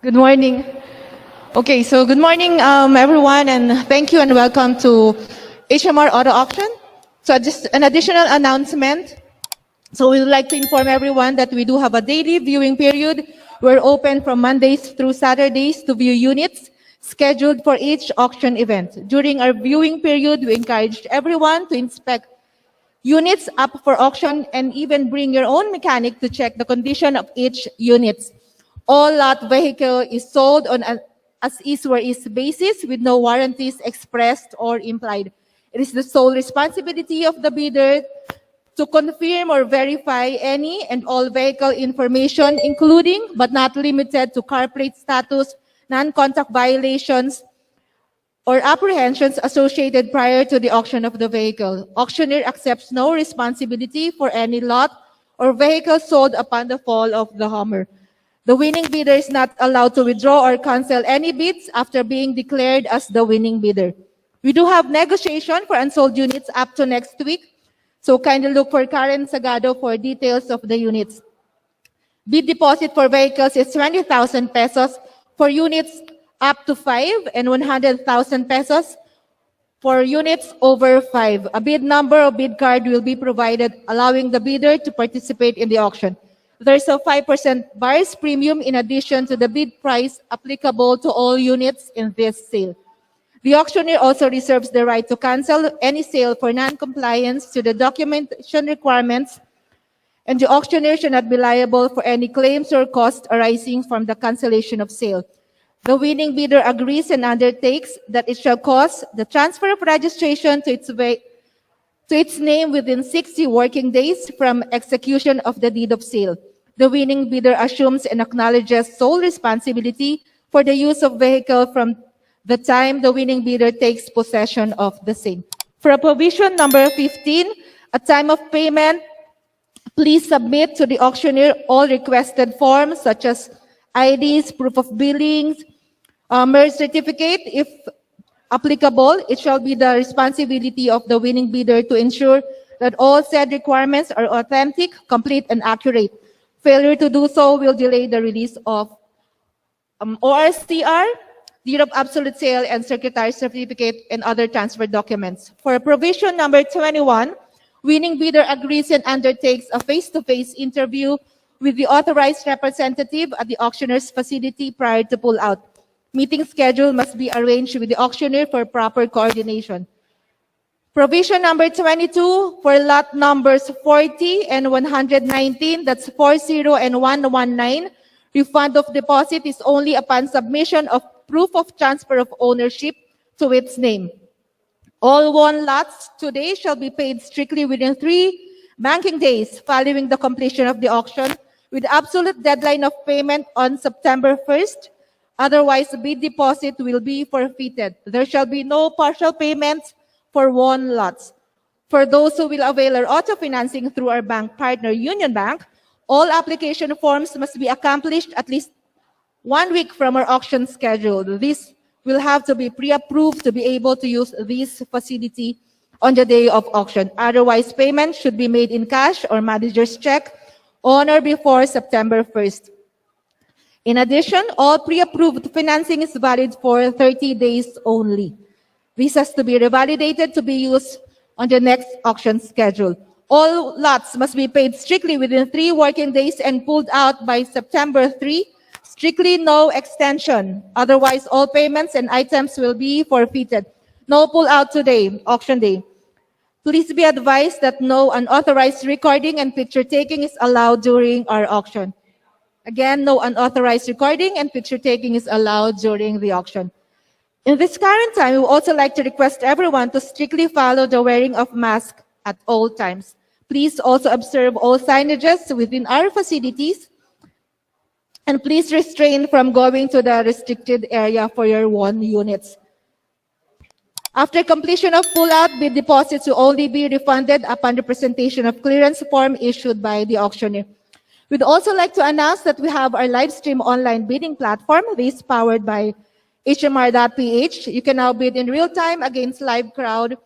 Good morning. Okay, so good morning, everyone, and thank you and welcome to HMR Auto Auction. So just an additional announcement. So we would like to inform everyone that we do have a daily viewing period. We're open from Mondays through Saturdays to view units scheduled for each auction event. During our viewing period, we encourage everyone to inspect units up for auction and even bring your own mechanic to check the condition of each unit. All lot vehicle is sold on an as-is where-is basis with no warranties expressed or implied. It is the sole responsibility of the bidder to confirm or verify any and all vehicle information, including but not limited to car plate status, non-contact violations, or apprehensions associated prior to the auction of the vehicle. Auctioneer accepts no responsibility for any lot or vehicle sold upon the fall of the hammer. The winning bidder is not allowed to withdraw or cancel any bids after being declared as the winning bidder. We do have negotiation for unsold units up to next week, so kindly look for Karen Sagado for details of the units. Bid deposit for vehicles is 20,000 pesos for units up to 5 and 100,000 pesos for units over 5. A bid number or bid card will be provided, allowing the bidder to participate in the auction. There's a 5% buyer's premium in addition to the bid price applicable to all units in this sale. The auctioneer also reserves the right to cancel any sale for non-compliance to the documentation requirements, and the auctioneer should not be liable for any claims or costs arising from the cancellation of sale. The winning bidder agrees and undertakes that it shall cause the transfer of registration to its name within 60 working days from execution of the deed of sale. The winning bidder assumes and acknowledges sole responsibility for the use of vehicle from the time the winning bidder takes possession of the same. For provision number 15, at time of payment, please submit to the auctioneer all requested forms such as IDs, proof of billings, marriage certificate. If applicable, it shall be the responsibility of the winning bidder to ensure that all said requirements are authentic, complete, and accurate. Failure to do so will delay the release of ORCR, deed of absolute sale, and secretary certificate and other transfer documents. For provision number 21, winning bidder agrees and undertakes a face-to-face interview with the authorized representative at the auctioneer's facility prior to pull-out. Meeting schedule must be arranged with the auctioneer for proper coordination. Provision number 22 for lot numbers 40 and 119, that's 40 and 119, refund of deposit is only upon submission of proof of transfer of ownership to its name. All won lots today shall be paid strictly within 3 banking days following the completion of the auction, with absolute deadline of payment on September 1st. Otherwise, the bid deposit will be forfeited. There shall be no partial payments for won lots. For those who will avail our auto financing through our bank partner, Union Bank, all application forms must be accomplished at least 1 week from our auction schedule. This will have to be pre-approved to be able to use this facility on the day of auction. Otherwise, payment should be made in cash or manager's check on or before September 1st. In addition, all pre-approved financing is valid for 30 days only. This has to be revalidated to be used on the next auction schedule. All lots must be paid strictly within 3 working days and pulled out by September 3. Strictly no extension. Otherwise, all payments and items will be forfeited. No pull out today, auction day. Please be advised that no unauthorized recording and picture taking is allowed during our auction. Again, no unauthorized recording and picture taking is allowed during the auction. In this current time, we would also like to request everyone to strictly follow the wearing of mask at all times. Please also observe all signages within our facilities, and please refrain from going to the restricted area for your won units. After completion of pull-out, bid deposits will only be refunded upon the presentation of clearance form issued by the auctioneer. We'd also like to announce that we have our live stream online bidding platform. This is powered by HMR.ph. You can now bid in real time against live crowd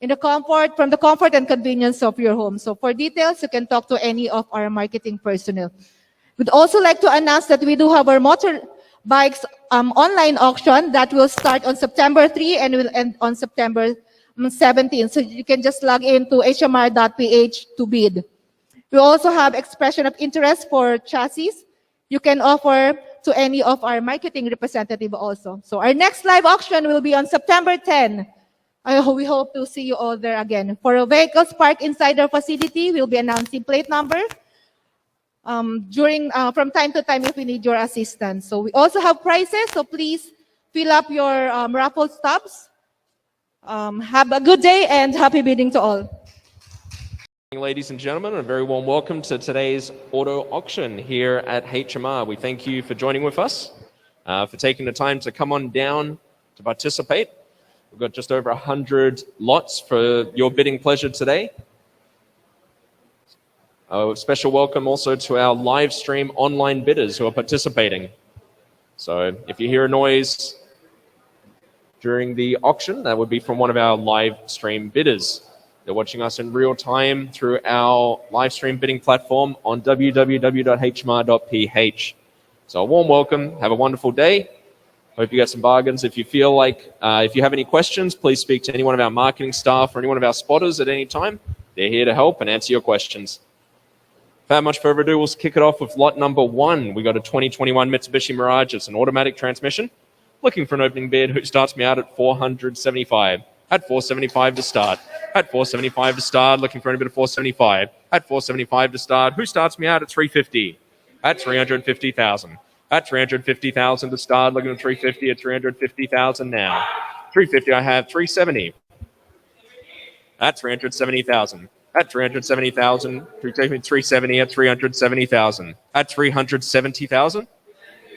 from the comfort and convenience of your home. So for details, you can talk to any of our marketing personnel. We'd also like to announce that we do have our bikes online auction that will start on September 3 and will end on September 17. So you can just log into hmr.ph to bid. We also have expression of interest for chassis. You can offer to any of our marketing representative also. So our next live auction will be on September 10. We hope to see you all there again. For vehicles parked inside our facility, we'll be announcing plate number from time to time if we need your assistance. So we also have prizes, so please fill up your raffle stubs. Have a good day and happy bidding to all. Ladies and gentlemen, a very warm welcome to today's auto auction here at HMR. We thank you for joining with us, for taking the time to come on down to participate. We've got just over 100 lots for your bidding pleasure today. A special welcome also to our live stream online bidders who are participating. So if you hear a noise during the auction, that would be from one of our live stream bidders. They're watching us in real time through our live stream bidding platform on www.hmr.ph. So a warm welcome. Have a wonderful day. Hope you get some bargains. If you feel like, if you have any questions, please speak to any one of our marketing staff or any one of our spotters at any time. They're here to help and answer your questions. Without much further ado, we'll kick it off with lot number 1. We got a 2021 Mitsubishi Mirage. It's an automatic transmission. Looking for an opening bid who starts me out at 475. At 475 to start. At 475 to start. Looking for any bid of 475. At 475 to start. Who starts me out at 350? At 350,000. At 350,000 to start. Looking at 350 at 350,000 now. 350 I have 370. At 370,000. At 370,000. Take me 370 at 370,000. At 370,000.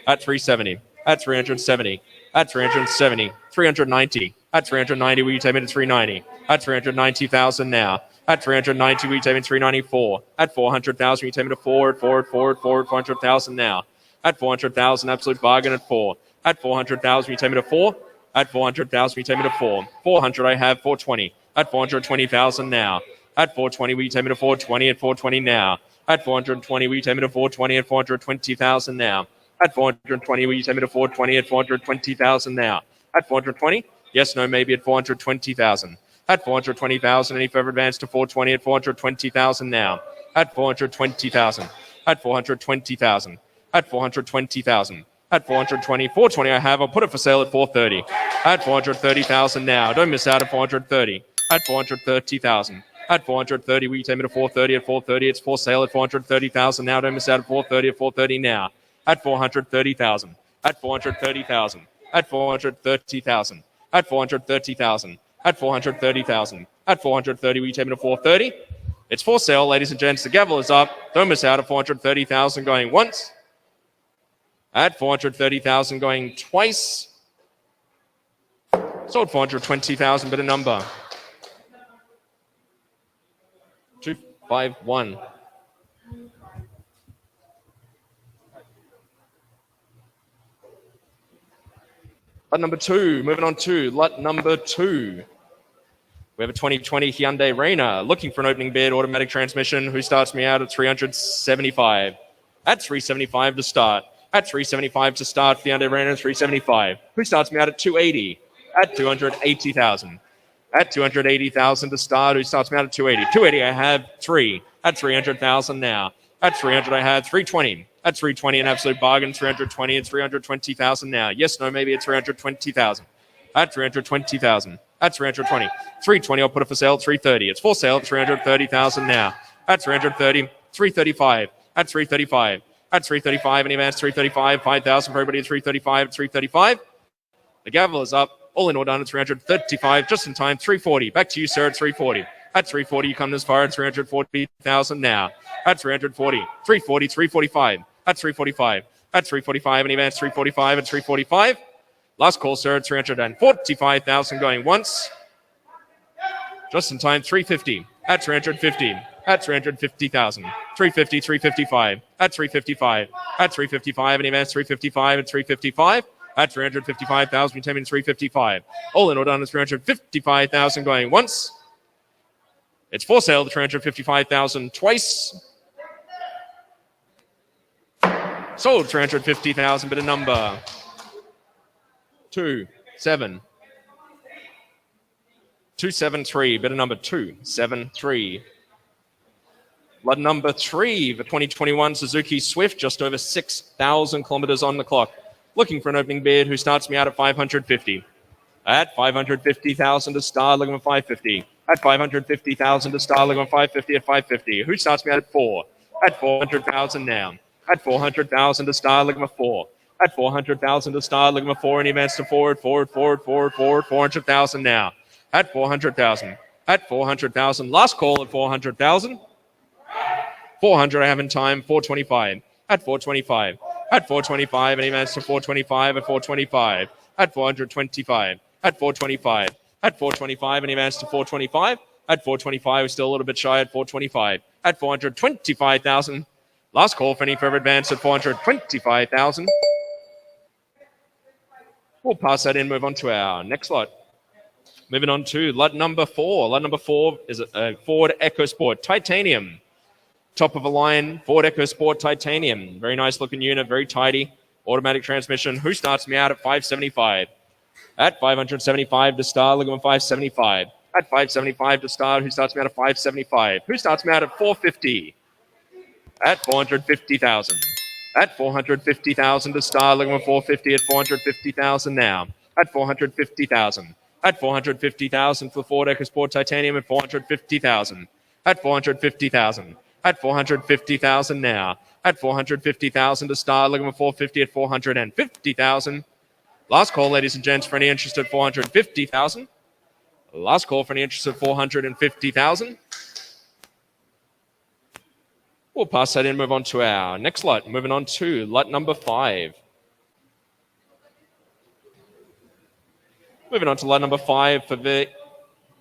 At 370. At 370. At 370. 390. At 390, will you take me to 390? At 390,000 now. At 390, will you take me to 394? At 400,000, will you take me to 400,000 now. At 400,000, absolute bargain at 4. At 400,000, will you take me to 4? At 400,000, will you take me to 4? 400, I have 420. At 420,000 now. At 420, will you take me to 420 at 420 now? At 420, will you take me to 420 at 420,000 now? At 420, will you take me to 420 at 420,000 now? At 420? Yes, no, maybe at 420,000. At 420,000, any further advance to 420 at 420,000 now. At 420,000. At 420,000. At 420,000. At 420, 420 I have. I'll put it for sale at 430. At 430,000 now. Don't miss out at 430. At 430,000. At 430, will you take me to 430 at 430? It's for sale at 430,000 now. Don't miss out at 430 at 430 now. At 430,000. At 430,000. At 430,000. At 430,000. At 430,000. At 430, will you take me to 430? It's for sale, ladies and gents. The gavel is up. Don't miss out at 430,000 going once. At 430,000 going twice. Sold 420,000, bit of number. 251. Lot number 2, moving on to lot number 2. We have a 2020 Hyundai Reina, looking for an opening bid, automatic transmission, who starts me out at 375. At 375 to start. At 375 to start, the Hyundai Reina, 375. Who starts me out at 280? At 280,000. At 280,000 to start, who starts me out at 280? 280, I have 3. At 300,000 now. At 300, I have 320. At 320, an absolute bargain. 320 at 320,000 now. Yes, no, maybe at 320,000. At 320,000. At 320. 320, I'll put it for sale at 330. It's for sale at 330,000 now. At 330, 335. At 335. At 335, any advance 335, 5,000 for everybody at 335, at 335. The gavel is up. All in all done at 335, just in time, 340. Back to you, sir, at 340. At 340, you come this far at 340,000 now. At 340, 340, 345. At 345. At 345, any advance 345 at 345. Last call, sir, at 345,000 going once. Just in time, 350. At 350. At 350,000. 350, 355. At 355. At 355, any advance 355 at 355. At 355,000, you take me to 355. All in all done is 355,000 going once. It's for sale, the 355,000 twice. Sold 350,000, bid of number 273, bid of number 273. Lot number 3, the 2021 Suzuki Swift, just over 6,000 kilometers on the clock. Looking for an opening bid who starts me out at 550. At 550,000 to start, looking for 550. At 550,000 to start, looking for 550 at 550. Who starts me out at 4? At 400,000 now. At 400,000 to start, looking for 4. At 400,000 to start, looking for 4. Any advance to forward, 400,000 now. At 400,000. At 400,000. Last call at 400,000. 400 I have in time, 425. At 425. At 425, any advance to 425 at 425. At 425. At 425. At 425, any advance to 425. At 425, we're still a little bit shy at 425. At 425,000. Last call for any further advance at 425,000. We'll pass that in, move on to our next lot. Moving on to lot number 4. Lot number 4 is a Ford EcoSport Titanium. Top of the line, Ford EcoSport Titanium. Very nice looking unit, very tidy. Automatic transmission. Who starts me out at 575? At 575 to start, looking at 575. At 575 to start, who starts me out at 575? Who starts me out at 450? At 450,000. At 450,000 to start, looking at 450 at 450,000 now. At 450,000. At 450,000 for Ford EcoSport Titanium at 450,000. At 450,000. At 450,000 now. At 450,000 to start, looking for 450 at 450,000. Last call, ladies and gents, for any interest at 450,000. Last call for any interest at 450,000. We'll pass that in, move on to our next lot. Moving on to lot number 5. Moving on to lot number 5 for the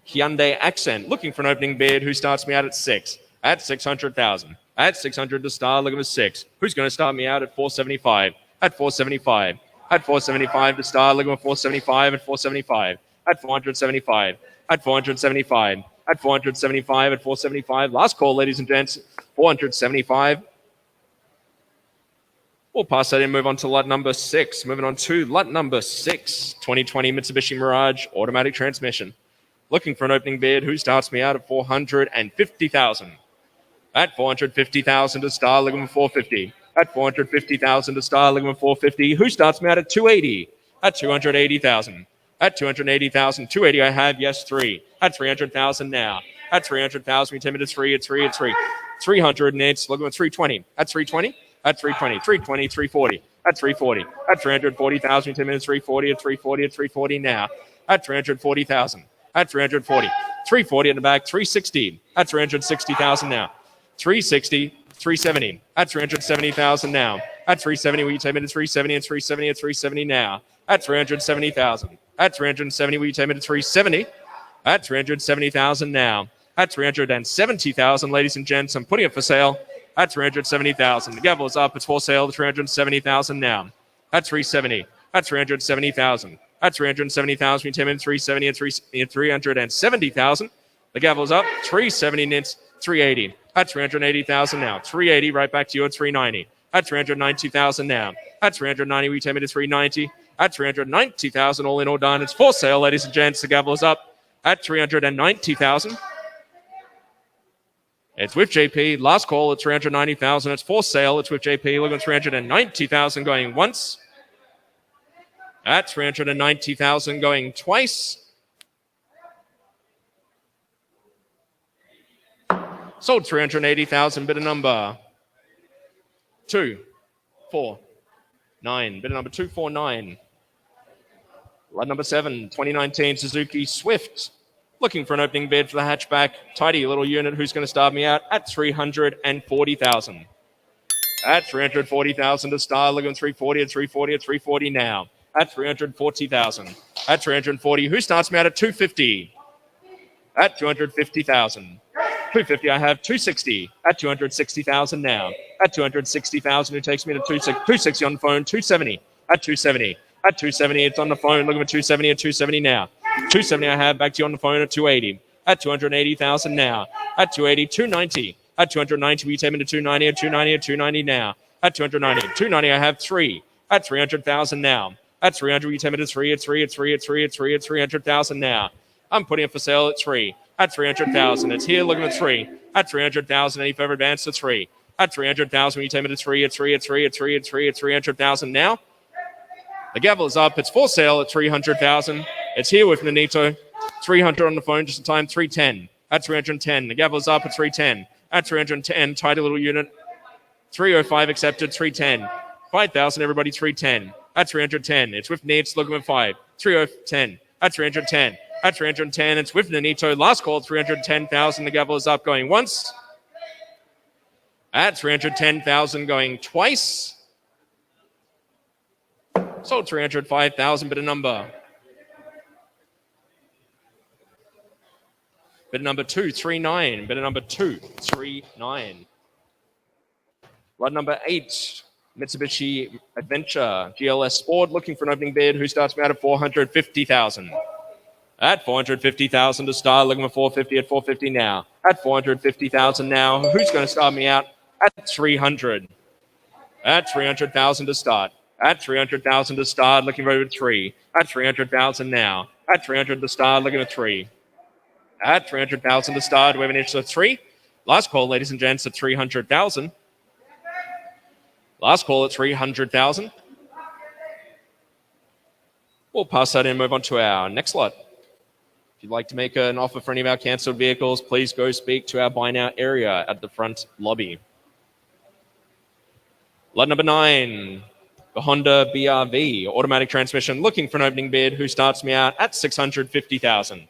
Hyundai Accent. Looking for an opening bid who starts me out at 6. At 600,000. At 600 to start, looking for 6. Who's going to start me out at 475? At 475. At 475 to start, looking for 475 at 475. At 475. At 475. At 475 at 475. Last call, ladies and gents, 475. We'll pass that in, move on to lot number 6. Moving on to lot number 6, 2020 Mitsubishi Mirage automatic transmission. Looking for an opening bid who starts me out at 450,000. At 450,000 to start, looking for 450. At 450,000 to start, looking for 450. Who starts me out at 280? At 280,000. At 280,000. 280 I have, yes, 3. At 300,000 now. At 300,000, we take it to 3. It's 3. It's 3. 300 and it's looking at 320. At 320. At 320. 320. 340. At 340. At 340,000, we take it to 340. At 340. At 340 now. At 340,000. At 340. 340 in the back. 360. At 360,000 now. 360, 370. At 370,000 now. At 370, will you take me to 370 and 370 at 370 now? At 370,000. At 370, will you take me to 370? At 370,000 now. At 370,000, ladies and gents, I'm putting it for sale. At 370,000. The gavel is up. It's for sale. 370,000 now. At 370. At 370,000. At 370,000, will you take me to 370 and 370,000. The gavel is up. 370 nits. 380. At 380,000 now. 380 right back to you at 390. At 390,000 now. At 390, we take me to 390. At 390,000, all in, all done. It's for sale, ladies and gents. The gavel is up. At 390,000. It's with JP. Last call at 390,000. It's for sale. It's with JP. Look at 390,000 going once. At 390,000 going twice. Sold 380,000, bid of number 249. Bid of number 249. Lot number 7, 2019 Suzuki Swift. Looking for an opening bid for the hatchback. Tidy little unit. Who's going to start me out at 340,000. At 340,000 to start. Looking 340 at 340 at 340 now. At 340,000. At 340. Who starts me out at 250? At 250,000. 250, I have 260 at 260,000 now. At 260,000, it takes me to 260 on the phone. 270 at 270. At 270, it's on the phone. Looking at 270 at 270 now. 270, I have back to you on the phone at 280. At 280,000 now. At 280, 290. At 290, we take me to 290 at 290 at 290 now. At 290. 290, I have 3. At 300,000 now. At 300, we take it to 3. It's 3. It's 3. It's 3. It's 3. It's 300,000 now. I'm putting it for sale at 3. At 300,000. It's here looking at 3. At 300,000, any further advance to 3. At 300,000, we take it to 3. It's 3. It's 3. It's 3. It's 3. It's 300,000 now. The gavel is up. It's for sale at 300,000. It's here with Nanito. 300 on the phone just in time. 310. At 310. The gavel is up at 310. At 310. Tidy little unit. 305 accepted. 310. 5,000. Everybody. 310. At 310. It's with Needs. Looking at 5. 310. At 310. At 310. It's with Nanito. Last call. 310,000. The gavel is up. Going once. At 310,000. Going twice. Sold 305,000, bit of number. Bit of number 239. Bit of number 239. Lot number 8. Mitsubishi Adventure GLS Sport. Looking for an opening bid. Who starts me out at 450,000? At 450,000 to start. Looking for 450 at 450 now. At 450,000 now. Who's going to start me out at 300? At 300,000 to start. At 300,000 to start, looking over 3. At 300,000 now. At 300 to start, looking at 3. At 300,000 to start, we have an inch to 3. Last call, ladies and gents, at 300,000. Last call at 300,000. We'll pass that in and move on to our next lot. If you'd like to make an offer for any of our cancelled vehicles, please go speak to our buy now area at the front lobby. Lot number 9. The Honda BRV, automatic transmission, looking for an opening bid. Who starts me out at 650,000?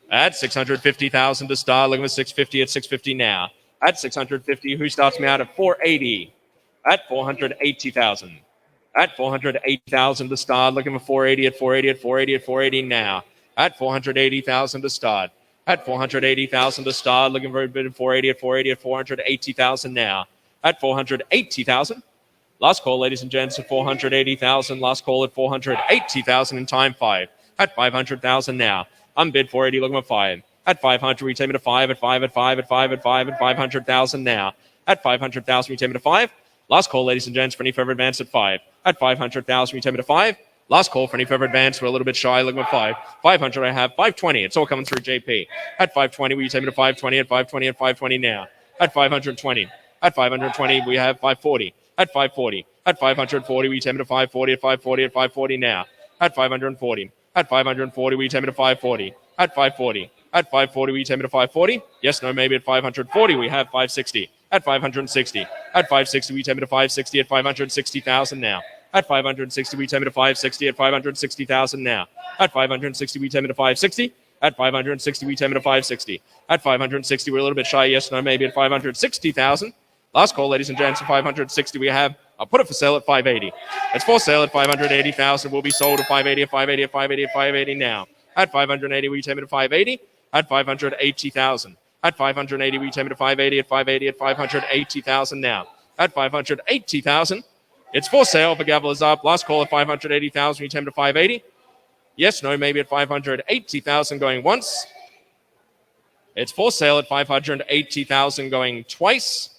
At 650,000 to start, looking for 650 at 650 now. At 650, who starts me out at 480? At 480,000. At 480,000 to start, looking for 480 at 480 at 480 at 480 now. At 480,000 to start. At 480,000 to start, looking for a bid of 480 at 480 at 480,000 now. At 480,000. Last call, ladies and gents, at 480,000. Last call at 480,000 in time 5. At 500,000 now. I'm bid 480, looking for 5. At 500, we take it to 5. At 5, at 5, at 5, at 5, at 500,000 now. At 500,000, we take it to 5. Last call, ladies and gents, for any further advance at 5. At 500,000, we take it to 5. Last call for any further advance. We're a little bit shy, looking for 5. 500, I have 520. It's all coming through JP. At 520, we take it to 520. At 520, at 520 now. At 520. At 520, we have 540. At 540. At 540, we take it to 540. At 540, at 540 now. At 540. At 540, we take it to 540. At 540. At 540, we take it to 540. Yes, no, maybe at 540, we have 560. At 560. At 560, we take it to 560. At 560,000 now. At 560, we take it to 560. At 560,000 now. At 560, we take it to 560. At 560, we take it to 560. At 560, we're a little bit shy. Yes, no, maybe at 560,000. Last call, ladies and gents, at 560 we have. I'll put it for sale at 580. It's for sale at 580,000. Will be sold at 580, at 580, at 580, at 580 now. At 580, we take it to 580. At 580,000. At 580, we take it to 580, at 580, at 580,000 now. At 580,000. It's for sale. The gavel is up. Last call at 580,000. We take it to 580. Yes, no, maybe at 580,000 going once. It's for sale at 580,000 going twice.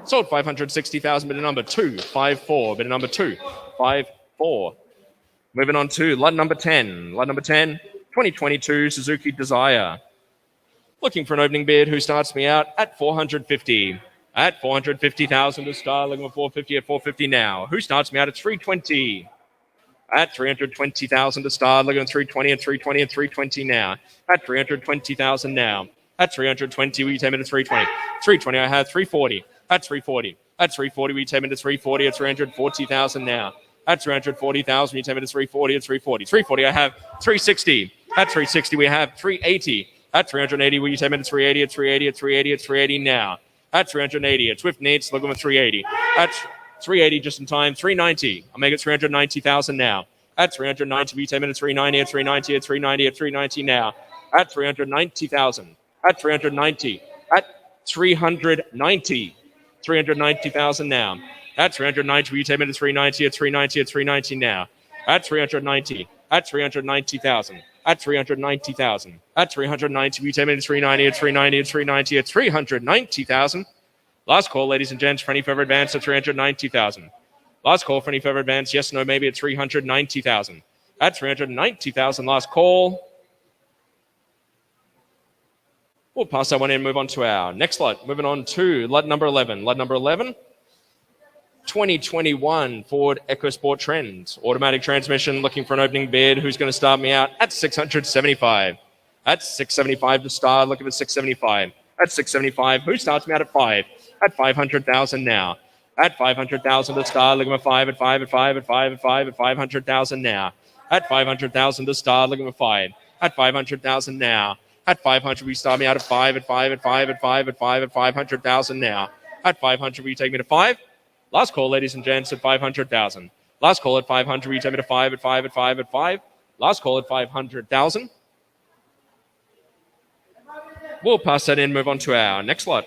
Sold 560,000, bid of number 254. Bid of number 254. Moving on to lot number 10. Lot number 10, 2022 Suzuki Desire. Looking for an opening bid. Who starts me out at 450? At 450,000 to start. Looking for 450 at 450 now. Who starts me out at 320? At 320,000 to start. Looking at 320 and 320 and 320 now. At 320,000 now. At 320, we take it to 320. 320, I have 340. At 340. At 340, we take it to 340. At 340,000 now. At 340,000, we take it to 340. At 340. 340, I have 360. At 360, we have 380. At 380, we take it to 380. At 380, at 380, at 380 now. At 380, it's with needs, looking for 380. At 380, just in time, 390. I'll make it 390,000 now. At 390, we take it to 390. At 390, at 390, at 390 now. At 390,000. At 390. At 390. 390,000 now. At 390, we take it to 390. At 390, at 390 now. At 390. At 390,000. At 390,000. At 390, we take it to 390. At 390, at 390, at 390,000. Last call, ladies and gents, for any further advance at 390,000. Last call for any further advance, yes, no, maybe at 390,000. At 390,000, last call. We'll pass that one in and move on to our next lot. Moving on to lot number 11. Lot number 11, 2021 Ford EcoSport Trend. Automatic transmission, looking for an opening bid. Who's going to start me out at 675? At 675 to start, looking for 675. At 675, who starts me out at 5? At 500,000 now. At 500,000 to start, looking for 5 at 5 at 5 at 5 at 5 at 500,000 now. At 500,000 to start, looking for 5. At 500,000 now. At 500, we start me out at 5 at 5 at 5 at 5 at 5 at 500,000 now. At 500, we take me to 5. Last call, ladies and gents, at 500,000. Last call at 500, we take me to 5 at 5 at 5 at 5. Last call at 500,000. We'll pass that in, move on to our next lot.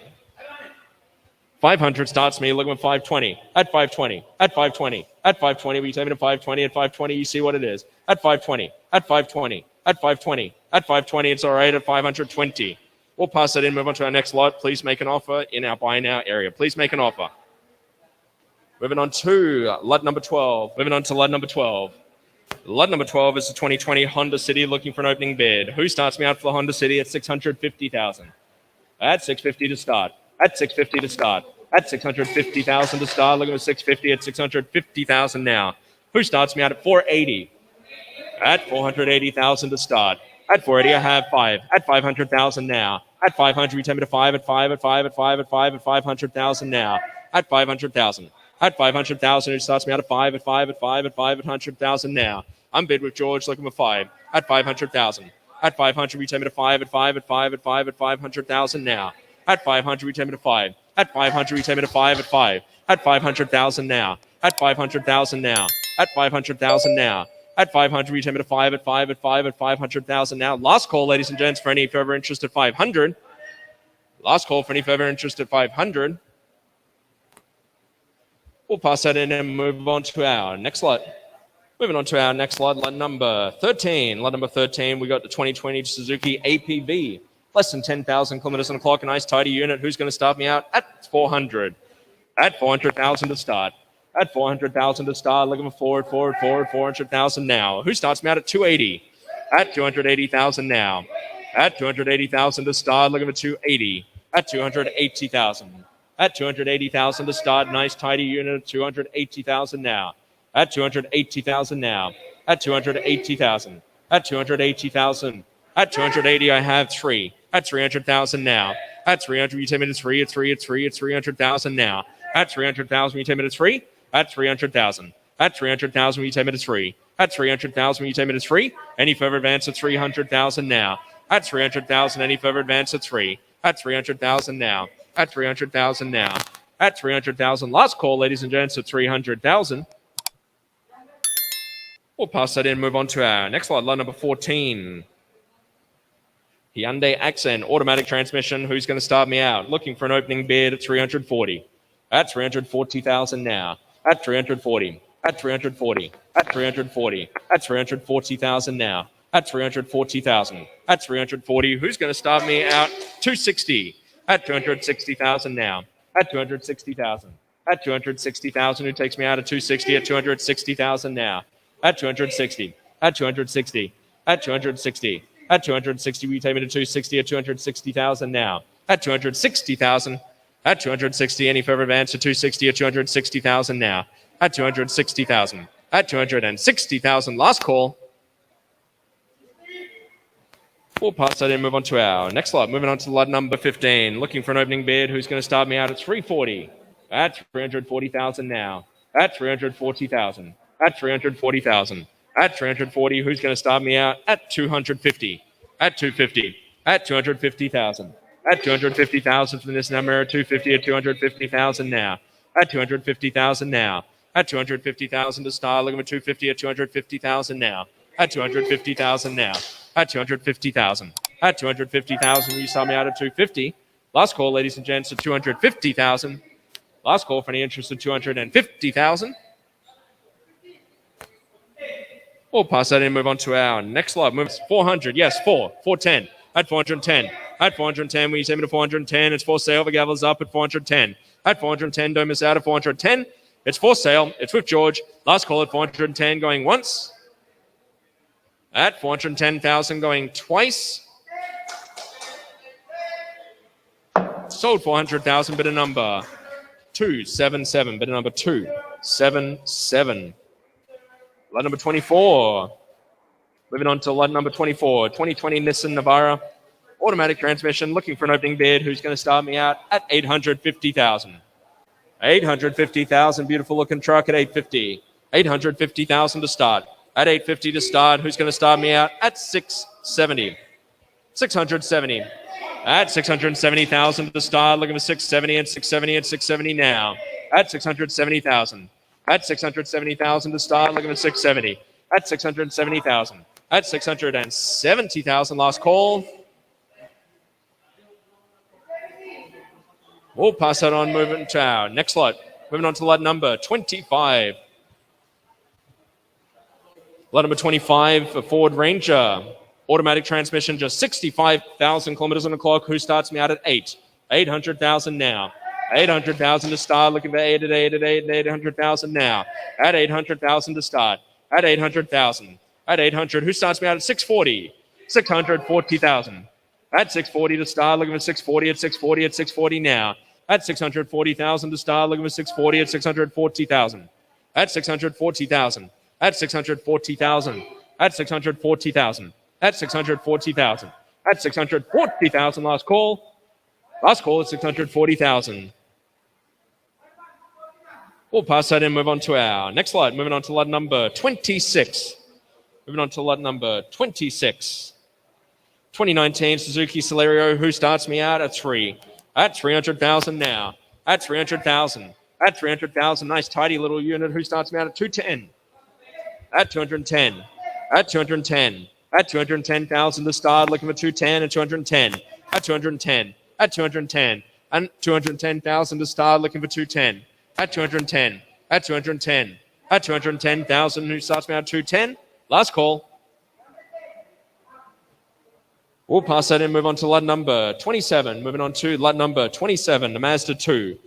500 starts me looking at 520. At 520. At 520. At 520, we take me to 520. At 520, you see what it is. At 520. At 520. At 520. At 520, it's all right at 520. We'll pass that in, move on to our next lot. Please make an offer in our buy now area. Please make an offer. Moving on to lot number 12. Moving on to lot number 12. Lot number 12 is the 2020 Honda City, looking for an opening bid. Who starts me out for the Honda City at 650,000? At 650 to start. At 650 to start. At 650,000 to start. Looking for 650 at 650,000 now. Who starts me out at 480? At 480,000 to start. At 480, I have 5. At 500,000 now. At 500, we take me to 5 at 5 at 5 at 5 at 5 at 500,000 now. At 500,000. At 500,000, who starts me out at 5 at 5 at 5 at 500,000 now. I'm bid with George, looking for 5 at 500,000. At 500, we take me to 5 at 5 at 5 at 5 at 500,000 now. At 500, we take me to 5. At 500, we take me to 5 at 5 at 500,000 now. At 500,000 now. At 500,000 now. At 500, we take me to 5 at 5 at 5 at 500,000 now. Last call, ladies and gents, for any further interest at 500. Last call for any further interest at 500. We'll pass that in and move on to our next lot. Moving on to our next lot, lot number 13. Lot number 13, we got the 2020 Suzuki APV. Less than 10,000 kilometers on the clock, a nice tidy unit. Who's going to start me out at 400? At 400,000 to start. At 400,000 to start, looking for 400,000 now. Who starts me out at 280? At 280,000 now. At 280,000 to start, looking for 280. At 280,000. At 280,000 to start, nice tidy unit of 280,000 now. At 280,000 now. At 280,000. At 280,000. At 280, I have 3. At 300,000 now. At 300, you take me to 3. At 3. At 3. At 300,000 now. At 300,000, you take me to 3. At 300,000. At 300,000, you take me to 3. At 300,000, you take me to 3. Any further advance at 300,000 now. At 300,000, any further advance at 3. At 300,000 now. At 300,000 now. At 300,000. Last call, ladies and gents, at 300,000. We'll pass that in and move on to our next lot, lot number 14. Hyundai Accent, automatic transmission. Who's going to start me out? Looking for an opening bid at 340. At 340,000 now. At 340. At 340. At 340. At 340,000 now. At 340,000. At 340. Who's going to start me out? 260. At 260,000 now. At 260,000. At 260,000. Who takes me out at 260? At 260,000 now. At 260. At 260. At 260. At 260, we take me to 260 at 260,000 now. At 260,000. At 260, any further advance to 260 at 260,000 now. At 260,000. At 260,000, last call. We'll pass that in and move on to our next lot. Moving on to lot number 15. Looking for an opening bid. Who's going to start me out at 340? At 340,000 now. At 340,000. At 340,000. At 340, who's going to start me out? At 250. At 250. At 250,000. At 250,000 from this number. At 250 at 250,000 now. At 250,000 now. At 250,000 to start. Looking for 250 at 250,000 now. At 250,000 now. At 250,000. At 250,000, you saw me out at 250. Last call, ladies and gents, at 250,000. Last call for any interest at 250,000. We'll pass that in and move on to our next lot. Move 400, yes, 410. At 410. At 410, we take it to 410. It's for sale. The gavel's up at 410. At 410, don't miss out at 410. It's for sale. It's with George. Last call at 410 going once. At 410,000 going twice. Sold 400,000, bidder number 277. Bidder number 277. Lot number 24. Moving on to lot number 24. 2020 Nissan Navara. Automatic transmission. Looking for an opening bid. Who's going to start me out at 850,000? 850,000. Beautiful looking truck at 850. 850,000 to start. At 850 to start. Who's going to start me out at 670? 670. At 670,000 to start. Looking for 670 and 670 and 670 now. At 670,000. At 670,000 to start. Looking for 670. At 670,000. At 670,000. Last call. We'll pass that on, moving to our next lot. Moving on to lot number 25. Lot number 25, a Ford Ranger. Automatic transmission, just 65,000 kilometers on the clock. Who starts me out at 800,000 now. 800,000 to start. Looking for 800,000 now. At 800,000 to start. At 800,000. At 800. Who starts me out at 640? 640,000. At 640 to start. Looking for 640 at 640 at 640 now. At 640,000 to start. Looking for 640 at 640,000. At 640,000. At 640,000. At 640,000. At 640,000. At 640,000. Last call. Last call at 640,000. We'll pass that in, move on to our next lot. Moving on to lot number 26. Moving on to lot number 26. 2019 Suzuki Celerio. Who starts me out at 3? At 300,000 now. At 300,000. At 300,000. Nice tidy little unit. Who starts me out at 210? At 210. At 210. At 210,000 to start. Looking for 210 and 210. At 210. At 210. And 210,000 to start. Looking for 210. At 210. At 210. At 210,000. Who starts me out at 210? Last call. We'll pass that in, move on to lot number 27. Moving on to lot number 27, the Mazda 2.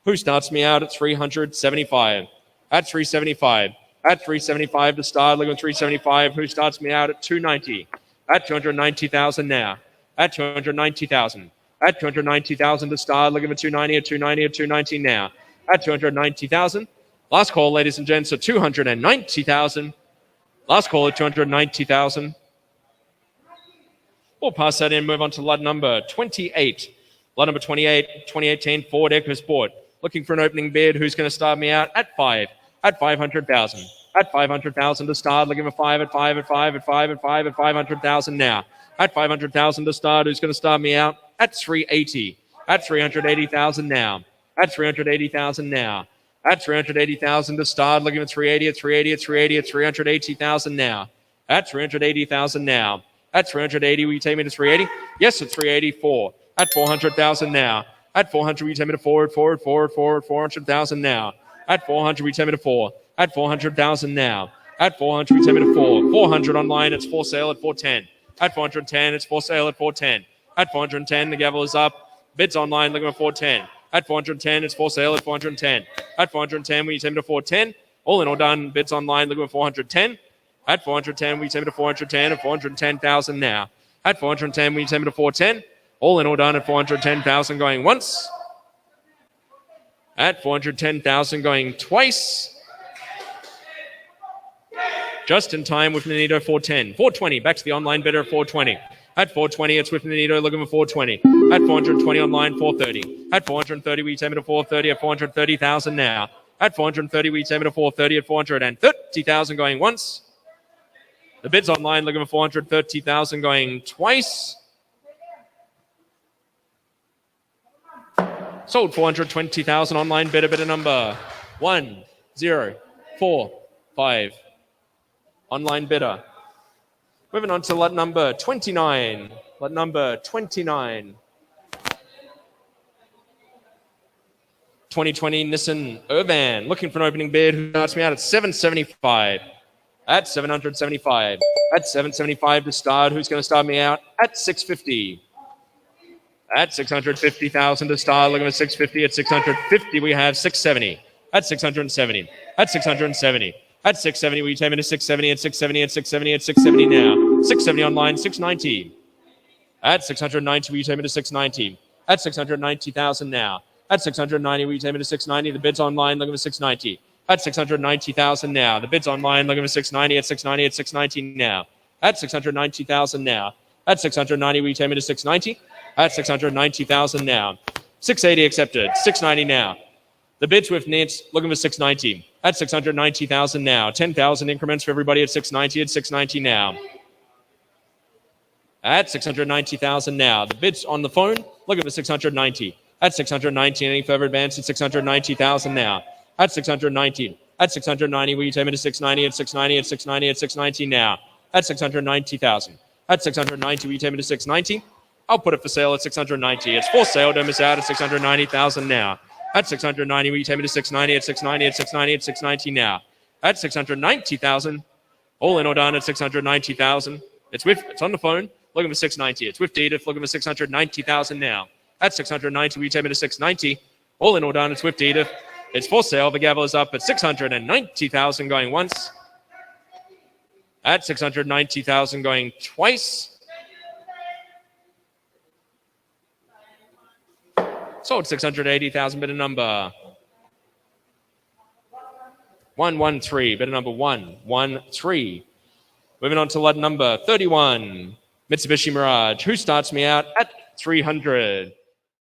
Who starts me out at 375? At 375. At 375 to start. Looking at 375. Who starts me out at 290? At 290,000 now. At 290,000. At 290,000 to start. Looking at 290 at 290 at 290 now. At 290,000. Last call, ladies and gents, at 290,000. Last call at 290,000. We'll pass that in, move on to lot number 28. Lot number 28, 2018 Ford EcoSport. Looking for an opening bid. Who's going to start me out at 5? At 500,000. At 500,000 to start. Looking for 5 at 5 at 5 at 5 at 5 at 500,000 now. At 500,000 to start. Who's going to start me out at 380? At 380,000 now. At 380,000 now. At 380,000 to start. Looking at 380 at 380 at 380 at 380,000 now. At 380,000 now. At 380, will you take me to 380? Yes, at 384. At 400,000 now. At 400, will you take me to 400,000 now. At 400, will you take me to 4. At 400,000 now. At 400, will you take me to 4. 400 online, it's for sale at 410. At 410, it's for sale at 410. At 410, the gavel is up. Bids online, looking at 410. At 410, it's for sale at 410. At 410, will you take me to 410? All in all done, bids online, looking at 410. At 410, will you take me to 410 at 410,000 now. At 410, will you take me to 410? All in all done at 410,000 going once. At 410,000 going twice. Just in time with Nanito 410. 420, back to the online bidder at 420. At 420, it's with Nanito looking for 420. At 420 online, 430. At 430, will you take me to 430 at 430,000 now. At 430, will you take me to 430 at 430,000 going once. The bids online looking for 430,000 going twice. Sold 420,000 online bidder number 1045. Online bidder. Moving on to lot number 29. Lot number 29. 2020 Nissan Urban. Looking for an opening bid. Who starts me out at 775. At 775. At 775 to start. Who's going to start me out at 650? At 650,000 to start, looking for 650. At 650, we have 670. At 670. At 670. At 670, we take it to 670. At 670. At 670. At 670 now. 670 online. 690. At 690, we take it to 690. At 690,000 now. At 690, we take it to 690. The bid's online, looking for 690. At 690,000 now. The bid's online, looking for 690. At 690. At 690 now. At 690,000 now. At 690, we take it to 690. At 690,000 now. 680 accepted. 690 now. The bids with nets looking for 690. At 690,000 now. 10,000 increments for everybody at 690. At 690 now. At 690,000 now. The bids on the phone looking for 690. At 690, any further advance at 690,000 now. At 690. At 690, we take it to 690. At 690. At 690. At 690 now. At 690,000. At 690, we take it to 690. I'll put it for sale at 690. It's for sale. Don't miss out at 690,000 now. At 690, we take it to 690. At 690. At 690. At 690 now. At 690,000. All in or done at 690,000. It's on the phone. Looking for 690. It's with Edith. Looking for 690,000 now. At 690, we take it to 690. All in or done. It's with Edith. It's for sale. The gavel is up at 690,000 going once. At 690,000 going twice. Sold 680,000, bidder number 113, bidder number 113. Moving on to lot number 31, Mitsubishi Mirage. Who starts me out at 300?